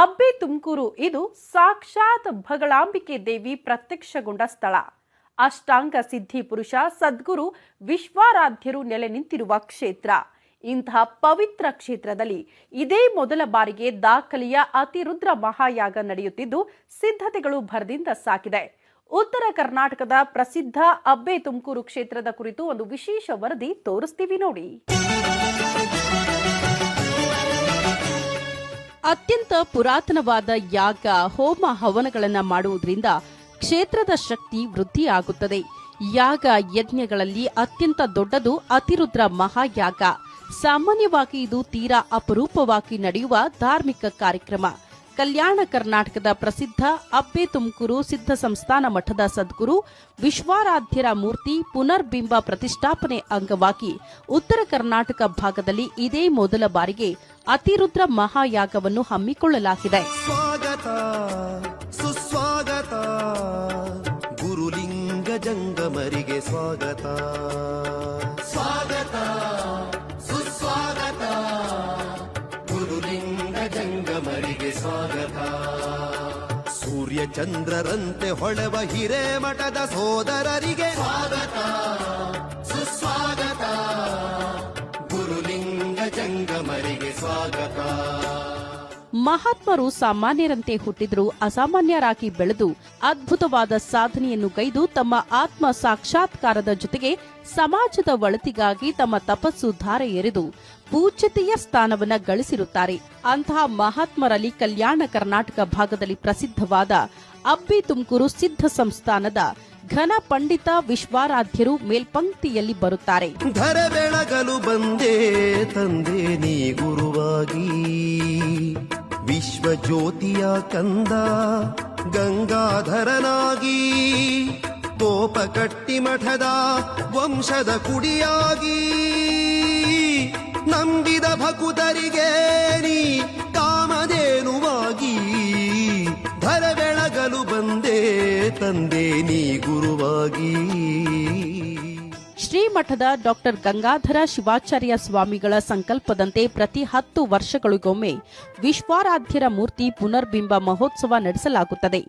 ಅಬ್ಬೆ ತುಮಕೂರು ಇದು ಸಾಕ್ಷಾತ್ ಭಗಳಾಂಬಿಕೆ ದೇವಿ ಪ್ರತ್ಯಕ್ಷಗೊಂಡ ಸ್ಥಳ. ಅಷ್ಟಾಂಗ ಸಿದ್ಧಿ ಪುರುಷ ಸದ್ಗುರು ವಿಶ್ವಾರಾಧ್ಯರು ನೆಲೆ ನಿಂತಿರುವ ಕ್ಷೇತ್ರ. ಇಂತಹ ಪವಿತ್ರ ಕ್ಷೇತ್ರದಲ್ಲಿ ಇದೇ ಮೊದಲ ಬಾರಿಗೆ ದಾಖಲೆಯ ಅತಿರುದ್ರ ಮಹಾಯಾಗ ನಡೆಯುತ್ತಿದ್ದು ಸಿದ್ಧತೆಗಳು ಭರದಿಂದ ಸಾಗಿದೆ. ಉತ್ತರ ಕರ್ನಾಟಕದ ಪ್ರಸಿದ್ಧ ಅಬ್ಬೆ ತುಮಕೂರು ಕ್ಷೇತ್ರದ ಕುರಿತು ಒಂದು ವಿಶೇಷ ವರದಿ ತೋರಿಸ್ತೀವಿ ನೋಡಿ. ಅತ್ಯಂತ ಪುರಾತನವಾದ ಯಾಗ ಹೋಮ ಹವನಗಳನ್ನು ಮಾಡುವುದರಿಂದ ಕ್ಷೇತ್ರದ ಶಕ್ತಿ ವೃದ್ಧಿಯಾಗುತ್ತದೆ. ಯಾಗ ಯಜ್ಞಗಳಲ್ಲಿ ಅತ್ಯಂತ ದೊಡ್ಡದು ಅತಿರುದ್ರ ಮಹಾಯಾಗ. ಸಾಮಾನ್ಯವಾಗಿ ಇದು ತೀರಾ ಅಪರೂಪವಾಗಿ ನಡೆಯುವ ಧಾರ್ಮಿಕ ಕಾರ್ಯಕ್ರಮ. ಕಲ್ಯಾಣ ಕರ್ನಾಟಕದ ಪ್ರಸಿದ್ಧ ಅಬ್ಬೆ ತುಮಕೂರು ಸಿದ್ಧ ಸಂಸ್ಥಾನ ಮಠದ ಸದ್ಗುರು ವಿಶ್ವಾರಾಧ್ಯರ ಮೂರ್ತಿ ಪುನರ್ಬಿಂಬ ಪ್ರತಿಷ್ಠಾಪನೆ ಅಂಗವಾಗಿ ಉತ್ತರ ಕರ್ನಾಟಕ ಭಾಗದಲ್ಲಿ ಇದೇ ಮೊದಲ ಬಾರಿಗೆ ಅತಿರುದ್ರ ಮಹಾಯಾಗವನ್ನು ಹಮ್ಮಿಕೊಳ್ಳಲಾಗಿದೆ. ಸ್ವಾಗತ ಸುಸ್ವಾಗತ ಗುರುಲಿಂಗ ಜಂಗಮರಿಗೆ ಸ್ವಾಗತ. ಸ್ವಾಗತ ಸುಸ್ವಾಗತ ಗುರುಲಿಂಗ ಜಂಗಮರಿಗೆ ಸ್ವಾಗತ. ಸೂರ್ಯ ಚಂದ್ರರಂತೆ ಹೊಳೆವ ಹಿರೇಮಠದ ಸೋದರರಿಗೆ ಸ್ವಾಗತ ಸುಸ್ವಾಗತ ಗುರುಲಿಂಗ ಜಂಗಮರಿಗೆ ಸ್ವಾಗತ. ಮಹಾತ್ಮರು ಸಾಮಾನ್ಯರಂತೆ ಹುಟ್ಟಿದ್ರು ಅಸಾಮಾನ್ಯರಾಗಿ ಬೆಳೆದು ಅದ್ಭುತವಾದ ಸಾಧನೆಯನ್ನು ಗೈದು ತಮ್ಮ ಆತ್ಮ ಸಾಕ್ಷಾತ್ಕಾರದ ಜೊತೆಗೆ ಸಮಾಜದ ಒಳಿತಿಗಾಗಿ ತಮ್ಮ ತಪಸ್ಸು ಧಾರೆ ಎರೆದು ಪೂಜ್ಯತೆಯ ಸ್ಥಾನವನ್ನ ಗಳಿಸಿರುತ್ತಾರೆ. ಅಂತಹ ಮಹಾತ್ಮರಲ್ಲಿ ಕಲ್ಯಾಣ ಕರ್ನಾಟಕ ಭಾಗದಲ್ಲಿ ಪ್ರಸಿದ್ಧವಾದ ಅಬ್ಬೆ ತುಮಕೂರು ಸಿದ್ಧ ಸಂಸ್ಥಾನದ ಘನ ಪಂಡಿತ ವಿಶ್ವಾರಾಧ್ಯರು ಮೇಲ್ಪಂಕ್ತಿಯಲ್ಲಿ ಬರುತ್ತಾರೆ. ಧರ ಬೆಳಗಲು ಬಂದೇ ತಂದೆ ನೀ ಗುರುವಾಗಿ, ವಿಶ್ವ ಜ್ಯೋತಿಯ ಕಂದ ಗಂಗಾಧರನಾಗಿ, ಗೋಪ ಕಟ್ಟಿ ಮಠದ ವಂಶದ ಕುಡಿಯಾಗಿ, ನಂಬಿದ ಭಕುತರಿಗೆ ನೀ ಕಾಮಧೇನುವಾಗಿ, ಧರ ಬೆಳಗಲು ಬಂದೇ ತಂದೆ ನೀ ಗುರುವಾಗಿ. ಶ್ರೀಮಠದ ಡಾಕ್ಟರ್ ಗಂಗಾಧರ ಶಿವಾಚಾರ್ಯ ಸ್ವಾಮಿಗಳ ಸಂಕಲ್ಪದಂತೆ ಪ್ರತಿ 10 ವರ್ಷಗಳಿಗೊಮ್ಮೆ ವಿಶ್ವಾರಾಧ್ಯರ ಮೂರ್ತಿ ಪುನರ್ಬಿಂಬ ಮಹೋತ್ಸವ ನಡೆಸಲಾಗುತ್ತದೆ.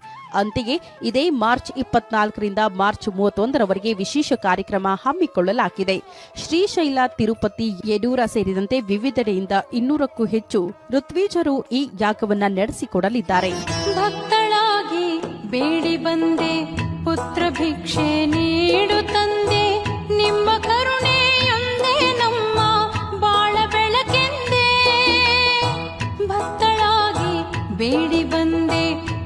ಅಂತೆಯೇ ಇದೇ ಮಾರ್ಚ್ 24ರಿಂದ ಮಾರ್ಚ್ 31ರವರೆಗೆ ವಿಶೇಷ ಕಾರ್ಯಕ್ರಮ ಹಮ್ಮಿಕೊಳ್ಳಲಾಗಿದೆ. ಶ್ರೀಶೈಲ, ತಿರುಪತಿ, ಯಡೂರ ಸೇರಿದಂತೆ ವಿವಿಧೆಡೆಯಿಂದ 200ಕ್ಕೂ ಹೆಚ್ಚು ಋತ್ವಿಜರು ಈ ಯಾಗವನ್ನ ನಡೆಸಿಕೊಡಲಿದ್ದಾರೆ. ಭಕ್ತಳಾಗಿ ಬೇಡಿ ಬಂದೆ ಪುತ್ರ ಭಿಕ್ಷೆ ನೀಡು ತಂದೆ, ನಿಮ್ಮ ಕರುಣೆಯೊಂದೇ ನಮ್ಮ ಬಾಳ ಬೆಳಕೆಂದೇ. ಭಕ್ತಳಾಗಿ ಬೇಡಿ ಬಂದೆ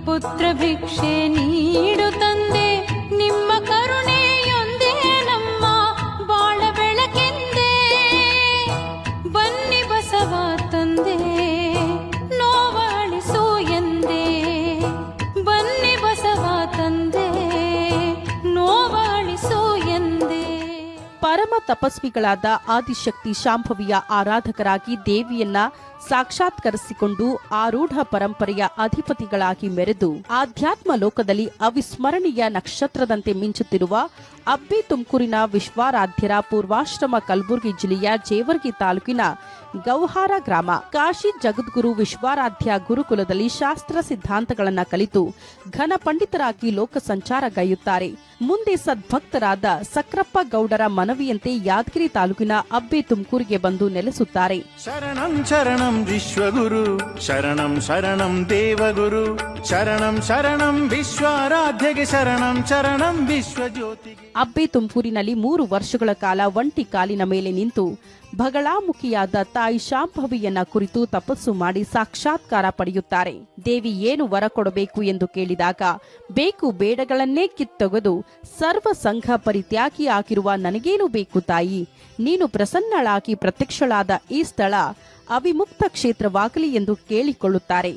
ಪುತ್ರ ಭಿಕ್ಷೆ ನೀಡು ತಂದೆ, ನಿಮ್ಮ ಕರುಣೆಯೊಂದೇ ನಮ್ಮ ಬಾಳ ಬೆಳಕೆಂದೇ. ಬನ್ನಿ ಬಸವ ತಂದೆ ನೋವಾಳಿಸು ಎಂದೇ, ಬನ್ನಿ ಬಸವ ತಂದೆ ನೋವಾಳಿಸು ಎಂದೇ. ಪರಮ ತಪಸ್ವಿಗಳಾದ ಆದಿಶಕ್ತಿ ಶಾಂಭವಿಯ ಆರಾಧಕರಾಗಿ ದೇವಿಯನ್ನ ಸಾಕ್ಷಾತ್ಕರಿಸಿಕೊಂಡು ಆರೂಢ ಪರಂಪರೆಯ ಅಧಿಪತಿಗಳಾಗಿ ಮೆರೆದು ಆಧ್ಯಾತ್ಮ ಲೋಕದಲ್ಲಿ ಅವಿಸ್ಮರಣೀಯ ನಕ್ಷತ್ರದಂತೆ ಮಿಂಚುತ್ತಿರುವ ಅಬ್ಬೆ ತುಮಕೂರಿನ ವಿಶ್ವಾರಾಧ್ಯರ ಪೂರ್ವಾಶ್ರಮ ಕಲಬುರಗಿ ಜಿಲ್ಲೆಯ ಜೇವರ್ಗಿ ತಾಲೂಕಿನ ಗೌಹಾರ ಗ್ರಾಮ. ಕಾಶಿ ಜಗದ್ಗುರು ವಿಶ್ವಾರಾಧ್ಯ ಗುರುಕುಲದಲ್ಲಿ ಶಾಸ್ತ್ರ ಸಿದ್ಧಾಂತಗಳನ್ನು ಕಲಿತು ಘನ ಪಂಡಿತರಾಗಿ ಲೋಕ ಸಂಚಾರಗೈಯುತ್ತಾರೆ. ಮುಂದೆ ಸದ್ಭಕ್ತರಾದ ಸಕ್ರಪ್ಪ ಗೌಡರ ಮನವಿಯಂತೆ ಯಾದಗಿರಿ ತಾಲೂಕಿನ ಅಬ್ಬೆ ತುಮಕೂರಿಗೆ ಬಂದು ನೆಲೆಸುತ್ತಾರೆ. ಶರಣಂ ಶರಣಂ ವಿಶ್ವಗುರು, ಶರಣಂ ಶರಣಂ ದೇವಗುರು, ಶರಣಂ ಶರಣಂ ವಿಶ್ವಾರಾಧ್ಯಗೆ, ಶರಣಂ ಶರಣಂ ವಿಶ್ವಜ್ಯೋತಿಗೆ. ಅಬ್ಬೆ ತುಮಕೂರಿನಲ್ಲಿ 3 ವರ್ಷಗಳ ಕಾಲ ಒಂಟಿ ಕಾಲಿನ ಮೇಲೆ ನಿಂತು ಭಗಳಾಮುಖಿಯಾದ ತಾಯಿ ಶಾಂಭವಿಯನ್ನ ಕುರಿತು ತಪಸ್ಸು ಮಾಡಿ ಸಾಕ್ಷಾತ್ಕಾರ ಪಡೆಯುತ್ತಾರೆ. ದೇವಿ ಏನು ವರ ಕೊಡಬೇಕು ಎಂದು ಕೇಳಿದಾಗ ಬೇಕು ಬೇಡಗಳನ್ನೇ ಕಿತ್ತೊಗೆದು ಸರ್ವ ಸಂಘ ಪರಿತ್ಯಾಗಿ ಆಗಿರುವ ನನಗೇನು ಬೇಕು ತಾಯಿ, ನೀನು ಪ್ರಸನ್ನಳಾಗಿ ಪ್ರತ್ಯಕ್ಷಳಾದ ಈ ಸ್ಥಳ ಅವಿಮುಕ್ತ ಕ್ಷೇತ್ರವಾಗಲಿ ಎಂದು ಕೇಳಿಕೊಳ್ಳುತ್ತಾರೆ.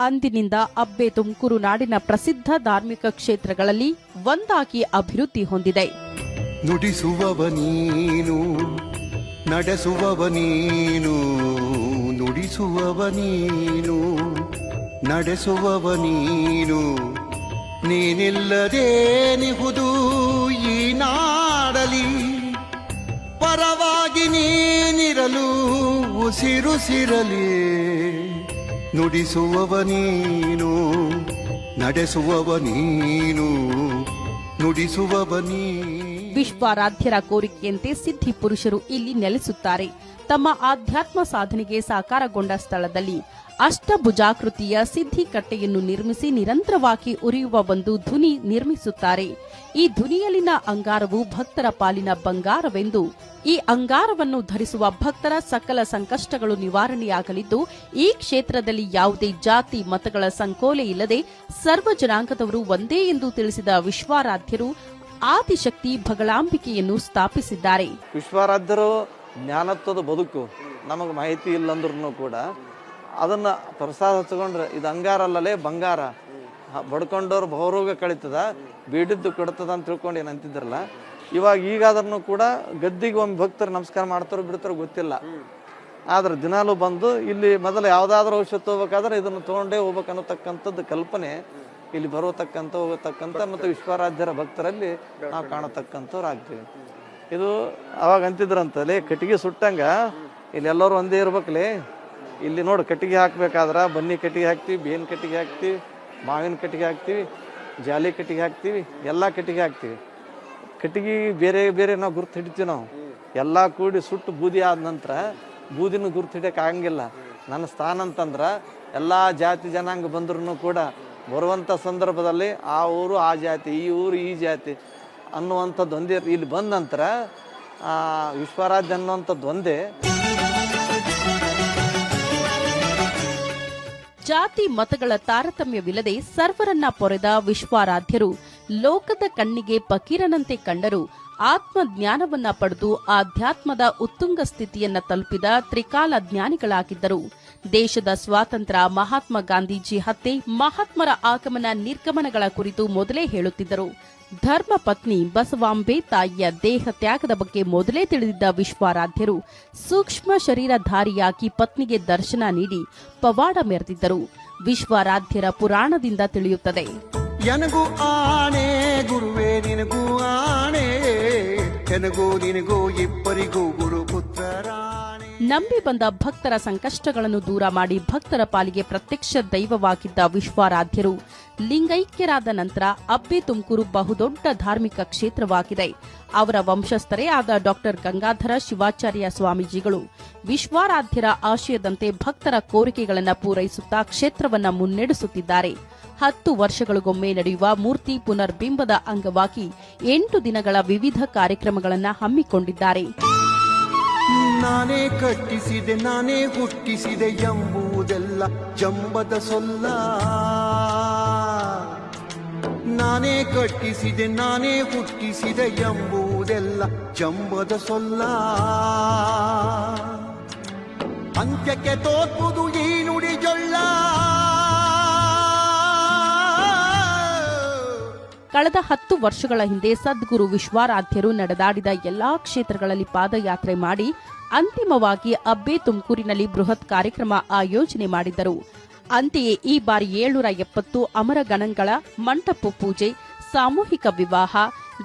ಅಂದಿನಿಂದ ಅಬ್ಬೆ ತುಮಕೂರು ನಾಡಿನ ಪ್ರಸಿದ್ಧ ಧಾರ್ಮಿಕ ಕ್ಷೇತ್ರಗಳಲ್ಲಿ ಒಂದಾಗಿ ಅಭಿವೃದ್ಧಿ ಹೊಂದಿದೆ. ನುಡಿಸುವವ ನೀನು, ನಡೆಸುವವ ನೀನು, ನುಡಿಸುವವ ನೀನು, ನಡೆಸುವವ ನೀನು, ನೀನಿಲ್ಲದೇನಿಹುದು ಈ ನಾಡಲಿ, ಪರವಾಗಿ ನೀನಿರಲು ಉಸಿರುಸಿರಲಿ, ನುಡಿಸುವವ ನೀನು ನಡೆಸುವವ ನೀನು ನುಡಿಸುವವ ನೀನು. ವಿಶ್ವಾರಾಧ್ಯರ ಕೋರಿಕೆಯಂತೆ ಸಿದ್ಧಿ ಪುರುಷರು ಇಲ್ಲಿ ನೆಲೆಸುತ್ತಾರೆ. ತಮ್ಮ ಆಧ್ಯಾತ್ಮ ಸಾಧನೆಗೆ ಸಾಕಾರಗೊಂಡ ಸ್ಥಳದಲ್ಲಿ ಅಷ್ಟಭುಜಾಕೃತಿಯ ಸಿದ್ಧಿ ಕಟ್ಟೆಯನ್ನು ನಿರ್ಮಿಸಿ ನಿರಂತರವಾಗಿ ಉರಿಯುವ ಒಂದು ಧುನಿ ನಿರ್ಮಿಸುತ್ತಾರೆ. ಈ ಧುನಿಯಲ್ಲಿನ ಅಂಗಾರವು ಭಕ್ತರ ಪಾಲಿನ ಬಂಗಾರವೆಂದು, ಈ ಅಂಗಾರವನ್ನು ಧರಿಸುವ ಭಕ್ತರ ಸಕಲ ಸಂಕಷ್ಟಗಳು ನಿವಾರಣೆಯಾಗಲಿದ್ದು, ಈ ಕ್ಷೇತ್ರದಲ್ಲಿ ಯಾವುದೇ ಜಾತಿ ಮತಗಳ ಸಂಕೋಲೆ ಇಲ್ಲದೆ ಸರ್ವ ಜನಾಂಗದವರು ಒಂದೇ ಎಂದು ತಿಳಿಸಿದ ವಿಶ್ವಾರಾಧ್ಯರು ಆದಿಶಕ್ತಿ ಭಗಳಾಂಬಿಕೆಯನ್ನು ಸ್ಥಾಪಿಸಿದ್ದಾರೆ. ವಿಶ್ವಾರಾಧ್ಯರು ಜ್ಞಾನತ್ವದ ಬದುಕು ನಮಗೆ ಮಾಹಿತಿ ಇಲ್ಲಂದ್ರೂ ಕೂಡ ಅದನ್ನು ಪ್ರಸಾದ ಹಚ್ಕೊಂಡ್ರೆ ಇದು ಅಂಗಾರ ಅಲ್ಲಲೇ ಬಂಗಾರ, ಬಡ್ಕೊಂಡವ್ರು ಬಹುರೋಗ ಕಳೀತದ, ಬೇಡಿದ್ದು ಕೊಡ್ತದ ಅಂತ ತಿಳ್ಕೊಂಡು ಏನು ಅಂತಿದ್ರಲ್ಲ, ಇವಾಗ ಈಗಾದ್ರೂ ಕೂಡ ಗದ್ದಿಗೆ ಒಮ್ಮೆ ಭಕ್ತರು ನಮಸ್ಕಾರ ಮಾಡ್ತಾರೋ ಬಿಡ್ತಾರೋ ಗೊತ್ತಿಲ್ಲ. ಆದ್ರೆ ದಿನಾಲೂ ಬಂದು ಇಲ್ಲಿ ಮೊದಲು ಯಾವುದಾದ್ರೂ ಔಷಧ ತಗೋಬೇಕಾದ್ರೆ ಇದನ್ನು ತೊಗೊಂಡೇ ಹೋಗ್ಬೇಕು ಅನ್ನೋತಕ್ಕಂಥದ್ದು ಕಲ್ಪನೆ ಇಲ್ಲಿ ಬರೋತಕ್ಕಂಥ ಹೋಗತಕ್ಕಂಥ ಮತ್ತು ವಿಶ್ವಾರಾಧ್ಯರ ಭಕ್ತರಲ್ಲಿ ನಾವು ಕಾಣತಕ್ಕಂಥವ್ರು ಆಗ್ತೀವಿ. ಇದು ಅವಾಗ ಅಂತಿದ್ರಂತಲೇ ಕಟ್ಟಿಗೆ ಸುಟ್ಟಂಗ ಇಲ್ಲಿ ಎಲ್ಲರೂ ಒಂದೇ ಇರ್ಬೇಕಲೇ, ಇಲ್ಲಿ ನೋಡಿ ಕಟ್ಟಿಗೆ ಹಾಕ್ಬೇಕಾದ್ರೆ ಬನ್ನಿ ಕಟ್ಟಿಗೆ ಹಾಕ್ತೀವಿ, ಬೇವಿನ ಕಟ್ಟಿಗೆ ಹಾಕ್ತೀವಿ, ಮಾವಿನ ಕಟ್ಟಿಗೆ ಹಾಕ್ತೀವಿ, ಜಾಲಿ ಕಟ್ಟಿಗೆ ಹಾಕ್ತೀವಿ, ಎಲ್ಲ ಕಟ್ಟಿಗೆ ಹಾಕ್ತೀವಿ. ಕಟ್ಟಿಗೆ ಬೇರೆ ಬೇರೆ ನಾವು ಗುರ್ತು ಹಿಡಿತೀವಿ. ನಾವು ಎಲ್ಲ ಕೂಡಿ ಸುಟ್ಟು ಬೂದಿ ಆದ ನಂತರ ಬೂದಿನ ಗುರ್ತು ಹಿಡಿಯೋಕೆ ಆಗಂಗಿಲ್ಲ. ನನ್ನ ಸ್ಥಾನ ಅಂತಂದ್ರೆ ಎಲ್ಲ ಜಾತಿ ಜನಾಂಗ ಬಂದ್ರೂ ಕೂಡ ಬರುವಂಥ ಸಂದರ್ಭದಲ್ಲಿ ಆ ಊರು ಆ ಜಾತಿ, ಈ ಊರು ಈ ಜಾತಿ ಅನ್ನುವಂಥದ್ದು ಒಂದೇ. ಇಲ್ಲಿ ಬಂದ ನಂತರ ವಿಶ್ವರಾಜ್ಯ ಅನ್ನುವಂಥದ್ದು ಒಂದೇ. ಜಾತಿ ಮತಗಳ ತಾರತಮ್ಯವಿಲ್ಲದೆ ಸರ್ವರನ್ನ ಪೊರೆದ ವಿಶ್ವಾರಾಧ್ಯರು ಲೋಕದ ಕಣ್ಣಿಗೆ ಫಕೀರನಂತೆ ಕಂಡರು. ಆತ್ಮಜ್ಞಾನವನ್ನ ಪಡೆದು ಆಧ್ಯಾತ್ಮದ ಉತ್ತುಂಗ ಸ್ಥಿತಿಯನ್ನ ತಲುಪಿದ ತ್ರಿಕಾಲ ಜ್ಞಾನಿಗಳಾಗಿದ್ದರು. ದೇಶದ ಸ್ವಾತಂತ್ರ್ಯ, ಮಹಾತ್ಮ ಗಾಂಧೀಜಿ ಹತ್ಯೆ, ಮಹಾತ್ಮರ ಆಗಮನ ನಿರ್ಗಮನಗಳ ಕುರಿತು ಮೊದಲೇ ಹೇಳುತ್ತಿದ್ದರು. ಧರ್ಮ ಪತ್ನಿ ಬಸವಾಂಬೆ ತಾಯಿಯ ದೇಹ ತ್ಯಾಗದ ಬಗ್ಗೆ ಮೊದಲೇ ತಿಳಿದಿದ್ದ ವಿಶ್ವಾರಾಧ್ಯರು ಸೂಕ್ಷ್ಮ ಶರೀರಧಾರಿಯಾಗಿ ಪತ್ನಿಗೆ ದರ್ಶನ ನೀಡಿ ಪವಾಡ ಮೆರೆದಿದ್ದರು. ವಿಶ್ವಾರಾಧ್ಯರ ಪುರಾಣದಿಂದ ತಿಳಿಯುತ್ತದೆ. ಎನಗೂ ಆಣೆ ಗುರುವೇ ನಿನಗೂ ಆಣೆ, ಎನಗೂ ನಿನಗೂ ಇಬ್ಬರಿಗೂ ಗುರು ಪುತ್ರರಾಣೆ. ನಂಬಿ ಬಂದ ಭಕ್ತರ ಸಂಕಷ್ಟಗಳನ್ನು ದೂರ ಮಾಡಿ ಭಕ್ತರ ಪಾಲಿಗೆ ಪ್ರತ್ಯಕ್ಷ ದೈವವಾಗಿದ್ದ ವಿಶ್ವಾರಾಧ್ಯರು ಲಿಂಗೈಕ್ಯರಾದ ನಂತರ ಅಬ್ಬೆ ತುಮಕೂರು ಬಹುದೊಡ್ಡ ಧಾರ್ಮಿಕ ಕ್ಷೇತ್ರವಾಗಿದೆ. ಅವರ ವಂಶಸ್ಥರೇ ಆದ ಡಾಕ್ಟರ್ ಗಂಗಾಧರ ಶಿವಾಚಾರ್ಯ ಸ್ವಾಮೀಜಿಗಳು ವಿಶ್ವಾರಾಧ್ಯರ ಆಶಯದಂತೆ ಭಕ್ತರ ಕೋರಿಕೆಗಳನ್ನು ಪೂರೈಸುತ್ತಾ ಕ್ಷೇತ್ರವನ್ನ ಮುನ್ನಡೆಸುತ್ತಿದ್ದಾರೆ. 10 ವರ್ಷಗಳಿಗೊಮ್ಮೆ ನಡೆಯುವ ಮೂರ್ತಿ ಪುನರ್ಬಿಂಬದ ಅಂಗವಾಗಿ 8 ದಿನಗಳ ವಿವಿಧ ಕಾರ್ಯಕ್ರಮಗಳನ್ನು ಹಮ್ಮಿಕೊಂಡಿದ್ದಾರೆ. ನಾನೇ ಕಟ್ಟಿಸಿದೆ ನಾನೇ ಹುಟ್ಟಿಸಿದೆ ಎಂಬುದೆಲ್ಲ ಜಂಬದ ಸೊಲ್ಲ, ನಾನೇ ಕಟ್ಟಿಸಿದೆ ನಾನೇ ಹುಟ್ಟಿಸಿದೆ ಎಂಬುದೆಲ್ಲ ಜಂಬದ ಸೊಲ್ಲ. ಅಂತ್ಯಕ್ಕೆ ತೋರ್ಪುದು ಈ ನುಡಿ ಜೊಲ್ಲ. ಕಳೆದ 10 ವರ್ಷಗಳ ಹಿಂದೆ ಸದ್ಗುರು ವಿಶ್ವಾರಾಧ್ಯರು ನಡೆದಾಡಿದ ಎಲ್ಲಾ ಕ್ಷೇತ್ರಗಳಲ್ಲಿ ಪಾದಯಾತ್ರೆ ಮಾಡಿ ಅಂತಿಮವಾಗಿ ಅಬ್ಬೆ ತುಮಕೂರಿನಲ್ಲಿ ಬೃಹತ್ ಕಾರ್ಯಕ್ರಮ ಆಯೋಜನೆ ಮಾಡಿದ್ದರು. ಅಂತೆಯೇ ಈ ಬಾರಿ 770 ಅಮರ ಗಣಗಳ ಮಂಟಪ ಪೂಜೆ, ಸಾಮೂಹಿಕ ವಿವಾಹ,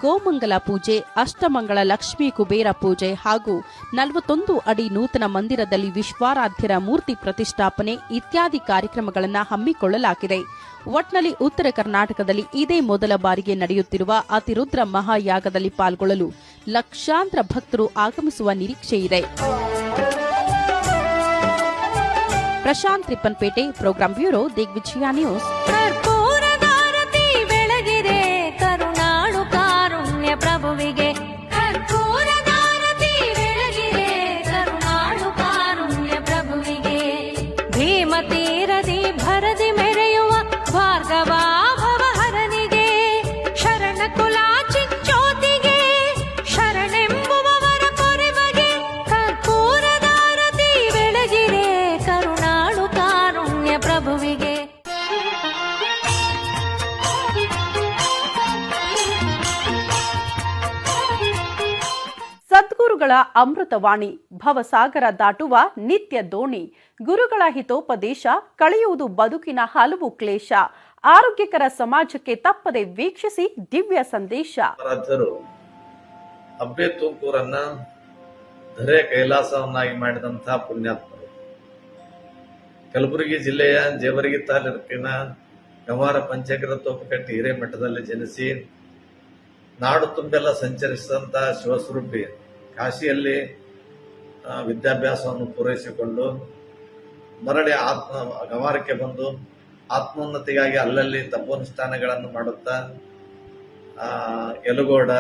ಗೋಮಂಗಲ ಪೂಜೆ, ಅಷ್ಟಮಂಗಳ ಲಕ್ಷ್ಮೀ ಕುಬೇರ ಪೂಜೆ ಹಾಗೂ 41 ಅಡಿ ನೂತನ ಮಂದಿರದಲ್ಲಿ ವಿಶ್ವಾರಾಧ್ಯರ ಮೂರ್ತಿ ಪ್ರತಿಷ್ಠಾಪನೆ ಇತ್ಯಾದಿ ಕಾರ್ಯಕ್ರಮಗಳನ್ನು ಹಮ್ಮಿಕೊಳ್ಳಲಾಗಿದೆ. ಒಟ್ನಲ್ಲಿ ಉತ್ತರ ಕರ್ನಾಟಕದಲ್ಲಿ ಇದೇ ಮೊದಲ ಬಾರಿಗೆ ನಡೆಯುತ್ತಿರುವ ಅತಿರುದ್ರ ಮಹಾಯಾಗದಲ್ಲಿ ಪಾಲ್ಗೊಳ್ಳಲು ಲಕ್ಷಾಂತರ ಭಕ್ತರು ಆಗಮಿಸುವ ನಿರೀಕ್ಷೆಯಿದೆ. ಪ್ರಶಾಂತ್ ರಿಪ್ಪನ್ಪೇಟೆ, ಪ್ರೋಗ್ರಾಂ ಬ್ಯೂರೋ, ದಿಗ್ವಿಜಯ ನ್ಯೂಸ್. ಕರ್ಪೂರದಾರತಿ ಬೆಳಗಿದೆ ಕರುಣಾಳು ಕಾರುಣ್ಯ ಪ್ರಭುವಿಗೆ, ಕರ್ಪೂರದಾರತಿ ಬೆಳಗಿದೆ ಕರುಣಾಳು ಕಾರುಣ್ಯ ಪ್ರಭುವಿಗೆ. ಭೀಮತೀರದಿ ಭರದಿ ಮೆರೆಯುವ ಭಾರ್ಗವ ಭವಹರನಿಗೆ, ಶರಣ ಕುಲ ಚಿಜ್ಯೋತಿಗೆ, ಶರಣೆಂಬುವವರ ಪೊರೆವಗೆ. ಕರ್ಪೂರದಾರತಿ ಬೆಳಗಿದೆ ಕರುಣಾಳು ಕಾರುಣ್ಯ ಪ್ರಭುವಿಗೆ. ಸದ್ಗುರುಗಳ ಅಮೃತವಾಣಿ, ಭವಸಾಗರ ದಾಟುವ ನಿತ್ಯ ದೋಣಿ. ಗುರುಗಳ ಹಿತೋಪದೇಶ ಕಳೆಯುವುದು ಬದುಕಿನ ಹಲವು ಕ್ಲೇಶ. ಆರೋಗ್ಯಕರ ಸಮಾಜಕ್ಕೆ ತಪ್ಪದೆ ವೀಕ್ಷಿಸಿ ದಿವ್ಯ ಸಂದೇಶ. ಅಬ್ಬೆ ತುಮಕೂರನ್ನ ಧರೆ ಕೈಲಾಸವನ್ನಾಗಿ ಮಾಡಿದಂತಹ ಪುಣ್ಯಾತ್ಮರು. ಕಲಬುರಗಿ ಜಿಲ್ಲೆಯ ಜೇವರ್ಗಿ ತಾಲೂಕಿನ ಗಂವಾರ ಪಂಚಗರ ತೋಪಕಟ್ಟಿ ಹಿರೇಮಠದಲ್ಲಿ ಜನಿಸಿ ನಾಡು ತುಂಬೆಲ್ಲ ಸಂಚರಿಸಿದಂತ ಶಿವಸ್ವರೂಪಿ ಕಾಶಿಯಲ್ಲಿ ವಿದ್ಯಾಭ್ಯಾಸವನ್ನು ಪೂರೈಸಿಕೊಂಡು ಮರಳಿ ಗಂವಾರಕ್ಕೆ ಬಂದು ಆತ್ಮೋನ್ನತಿಗಾಗಿ ಅಲ್ಲಲ್ಲಿ ತಪೋನುಷ್ಠಾನಗಳನ್ನು ಮಾಡುತ್ತಾ ಯಲಗೋಡ,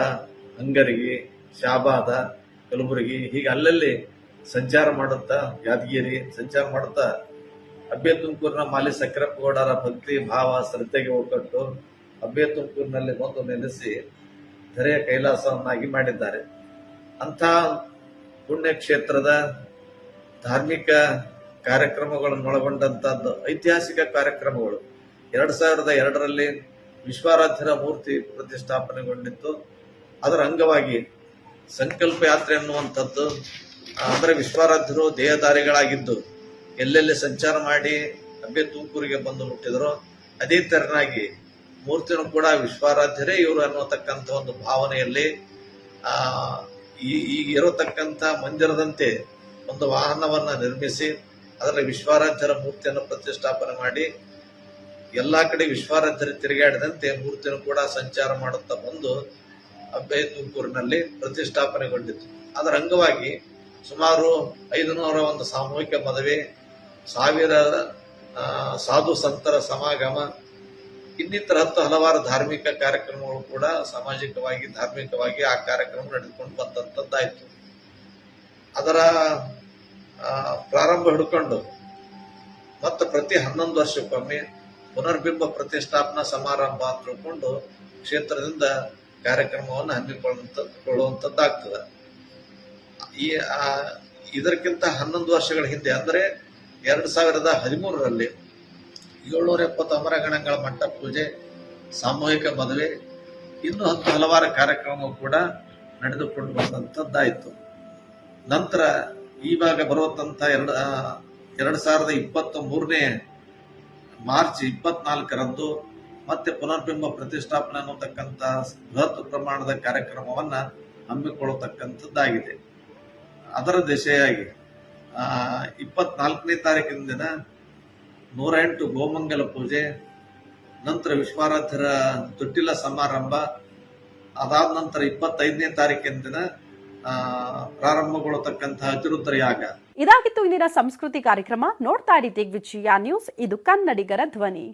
ಅಂಗರಗಿ, ಶಾಬಾದ, ಕಲಬುರಗಿ ಹೀಗೆ ಅಲ್ಲಲ್ಲಿ ಸಂಚಾರ ಮಾಡುತ್ತಾ ಯಾದಗಿರಿ ಸಂಚಾರ ಮಾಡುತ್ತಾ ಅಬ್ಬೆ ತುಮಕೂರಿನ ಮಾಲಿ ಸಕ್ರಪ್ಪಗೌಡರ ಭಕ್ತಿ ಭಾವ ಶ್ರದ್ಧೆಗೆ ಒಗ್ಗಟ್ಟು ಅಬ್ಬೆ ತುಮಕೂರಿನಲ್ಲಿ ಬಂದು ನೆಲೆಸಿ ಧರೆಯ ಕೈಲಾಸವನ್ನಾಗಿ ಮಾಡಿದ್ದಾರೆ. ಅಂಥ ಪುಣ್ಯಕ್ಷೇತ್ರದ ಧಾರ್ಮಿಕ ಕಾರ್ಯಕ್ರಮಗಳನ್ನು ಒಳಗೊಂಡಂತಹದ್ದು ಐತಿಹಾಸಿಕ ಕಾರ್ಯಕ್ರಮಗಳು 2002ರಲ್ಲಿ ವಿಶ್ವಾರಾಧ್ಯರ ಮೂರ್ತಿ ಪ್ರತಿಷ್ಠಾಪನೆಗೊಂಡಿತ್ತು. ಅದರ ಅಂಗವಾಗಿ ಸಂಕಲ್ಪ ಯಾತ್ರೆ ಅನ್ನುವಂಥದ್ದು, ಅಂದರೆ ವಿಶ್ವಾರಾಧ್ಯರು ದೇಹಧಾರಿಗಳಾಗಿದ್ದು ಎಲ್ಲೆಲ್ಲಿ ಸಂಚಾರ ಮಾಡಿ ಅಬ್ಬೆ ತುಮಕೂರಿಗೆ ಬಂದು ಮುಟ್ಟಿದ್ರು, ಅದೇ ತೆರನಾಗಿ ಮೂರ್ತಿನೂ ಕೂಡ ವಿಶ್ವಾರಾಧ್ಯರೇ ಇವರು ಅನ್ನೋತಕ್ಕಂಥ ಒಂದು ಭಾವನೆಯಲ್ಲಿ ಈಗ ಇರತಕ್ಕಂಥ ಮಂದಿರದಂತೆ ಒಂದು ವಾಹನವನ್ನ ನಿರ್ಮಿಸಿ ಅದರಲ್ಲಿ ವಿಶ್ವಾರಾಧ್ಯರ ಮೂರ್ತಿಯನ್ನು ಪ್ರತಿಷ್ಠಾಪನೆ ಮಾಡಿ ಎಲ್ಲಾ ಕಡೆ ವಿಶ್ವಾರಾಧ್ಯರು ತಿರುಗಾಡಿದಂತೆ ಮೂರ್ತಿಯನ್ನು ಕೂಡ ಸಂಚಾರ ಮಾಡುತ್ತಾ ಬಂದು ಅಬ್ಬೆ ತುಮಕೂರಿನಲ್ಲಿ ಪ್ರತಿಷ್ಠಾಪನೆಗೊಂಡಿತ್ತು. ಅದರ ಅಂಗವಾಗಿ ಸುಮಾರು 500 ಒಂದು ಸಾಮೂಹಿಕ ಮದುವೆ, 1000 ಸಾಧು ಸಂತರ ಸಮಾಗಮ, ಇನ್ನಿತರ ಹಲವಾರು ಧಾರ್ಮಿಕ ಕಾರ್ಯಕ್ರಮಗಳು ಕೂಡ ಸಾಮಾಜಿಕವಾಗಿ ಧಾರ್ಮಿಕವಾಗಿ ಆ ಕಾರ್ಯಕ್ರಮ ನಡೆದುಕೊಂಡು ಬಂದಂತದ್ದಾಯ್ತು. ಅದರ ಪ್ರಾರಂಭ ಹಿಡ್ಕೊಂಡು ಮತ್ತು ಪ್ರತಿ 11 ವರ್ಷಕ್ಕೊಮ್ಮೆ ಪುನರ್ಬಿಂಬ ಪ್ರತಿಷ್ಠಾಪನಾ ಸಮಾರಂಭ ಅಂತ ತಿಳ್ಕೊಂಡು ಕ್ಷೇತ್ರದಿಂದ ಕಾರ್ಯಕ್ರಮವನ್ನು ಹಮ್ಮಿಕೊಳ್ಳುವಂತದ್ದಾಗ್ತದೆ. ಇದಕ್ಕಿಂತ 11 ವರ್ಷಗಳ ಹಿಂದೆ ಅಂದರೆ 2013ರಲ್ಲಿ 770 ಅಮರಗಣಗಳ ಮಟ್ಟ ಪೂಜೆ, ಸಾಮೂಹಿಕ ಮದುವೆ, ಇನ್ನೂ ಹಲವಾರು ಕಾರ್ಯಕ್ರಮ ಕೂಡ ನಡೆದುಕೊಂಡು ಬಂದಂತದ್ದಾಯಿತು. ನಂತರ ಇವಾಗ ಬರುವಂತ 2023ನೇ ಮಾರ್ಚ್ 24ರಂದು ಮತ್ತೆ ಪುನರ್ಬಿಂಬ ಪ್ರತಿಷ್ಠಾಪನೆ ಅನ್ನತಕ್ಕಂಥ ಬೃಹತ್ ಪ್ರಮಾಣದ ಕಾರ್ಯಕ್ರಮವನ್ನ ಹಮ್ಮಿಕೊಳ್ಳತಕ್ಕಂಥದ್ದಾಗಿದೆ. ಅದರ ದಿಶೆಯಾಗಿ 24ನೇ ತಾರೀಕಿನ ದಿನ 108 ಗೋಮಂಗಲ ಪೂಜೆ, ನಂತರ ವಿಶ್ವಾರಾಧ್ಯರ ತೊಟ್ಟಿಲ ಸಮಾರಂಭ, ಅದಾದ ನಂತರ 25ನೇ ತಾರೀಕಿನ ದಿನ ಪ್ರಾರಂಭಗೊಳ್ಳತಕ್ಕಂತಹ ಅತಿರುದ್ರ ಯಾಗ. ಇದಾಗಿತ್ತು ಇಂದಿನ ಸಂಸ್ಕೃತಿ ಕಾರ್ಯಕ್ರಮ. ನೋಡ್ತಾ ಇರಿ ದಿಗ್ವಿಜಯ ನ್ಯೂಸ್, ಇದು ಕನ್ನಡಿಗರ ಧ್ವನಿ.